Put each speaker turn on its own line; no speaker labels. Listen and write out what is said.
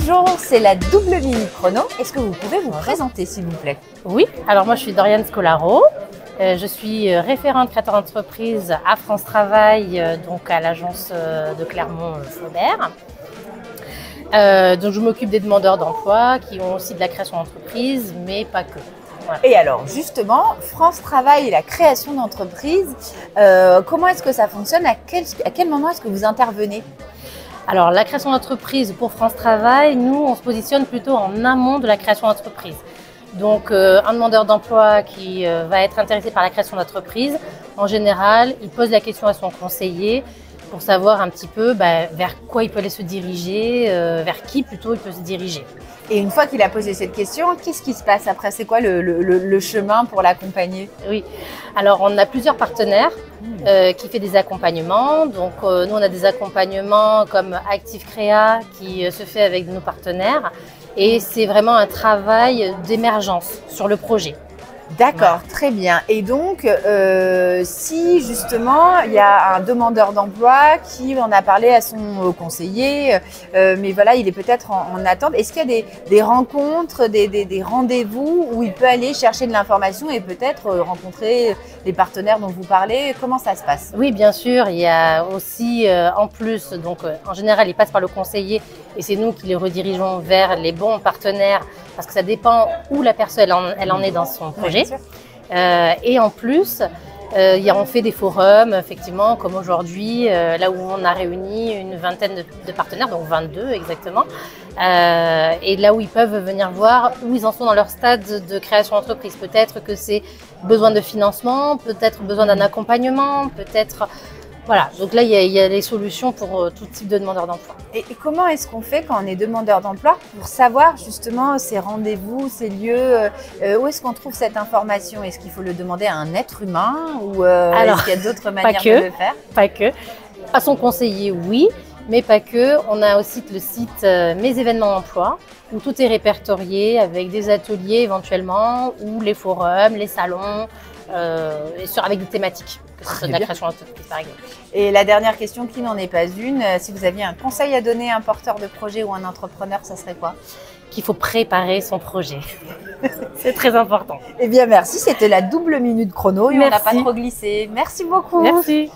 Bonjour, c'est la double minute chrono. Est-ce que vous pouvez vous présenter s'il vous plaît?
Oui, alors moi je suis Doriane Scolaro, je suis référente créateur d'entreprise à France Travail, donc à l'agence de Clermont-Ferrand. Donc je m'occupe des demandeurs d'emploi qui ont aussi de la création d'entreprise, mais pas que.
Voilà. Et alors justement, France Travail et la création d'entreprise, comment est-ce que ça fonctionne? À quel moment est-ce que vous intervenez?
Alors la création d'entreprise pour France Travail, nous on se positionne plutôt en amont de la création d'entreprise. Donc un demandeur d'emploi qui va être intéressé par la création d'entreprise, en général, il pose la question à son conseiller pour savoir un petit peu vers quoi il peut aller se diriger, vers qui plutôt il peut se diriger.
Et une fois qu'il a posé cette question, qu'est-ce qui se passe après? C'est quoi le chemin pour l'accompagner?
Oui, alors on a plusieurs partenaires qui font des accompagnements. Donc nous on a des accompagnements comme Active Créa qui se fait avec nos partenaires et c'est vraiment un travail d'émergence sur le projet.
D'accord, très bien. Et donc, si justement il y a un demandeur d'emploi qui en a parlé à son conseiller, mais voilà, il est peut-être en attente, est-ce qu'il y a des rencontres, des rendez-vous où il peut aller chercher de l'information et peut-être rencontrer les partenaires dont vous parlez? Comment ça se passe?
Oui, bien sûr. Il y a aussi, en plus, donc en général, il passe par le conseiller et c'est nous qui les redirigeons vers les bons partenaires parce que ça dépend où la personne elle en est dans son projet. Et en plus, on fait des forums, effectivement, comme aujourd'hui, là où on a réuni une vingtaine de partenaires, donc 22 exactement, et là où ils peuvent venir voir où ils en sont dans leur stade de création d'entreprise. Peut-être que c'est besoin de financement, peut-être besoin d'un accompagnement, peut-être... Voilà, donc là, il y a les solutions pour tout type de demandeur d'emploi.
Et comment est-ce qu'on fait quand on est demandeur d'emploi pour savoir justement ces rendez-vous, ces lieux, où est-ce qu'on trouve cette information? Est-ce qu'il faut le demander à un être humain ou est-ce qu'il y a d'autres manières de le faire?
Pas que. À son conseiller, oui, mais pas que. On a aussi le site Mes événements emploi où tout est répertorié avec des ateliers éventuellement ou les forums, les salons, avec des thématiques, que ce soit de la création d'entreprise par exemple.
Et la dernière question qui n'en est pas une, si vous aviez un conseil à donner à un porteur de projet ou un entrepreneur, ça serait quoi?
Qu'il faut préparer son projet. C'est très important.
Eh bien merci, c'était la double minute chrono et on n'a pas trop glissé. Merci beaucoup.
Merci.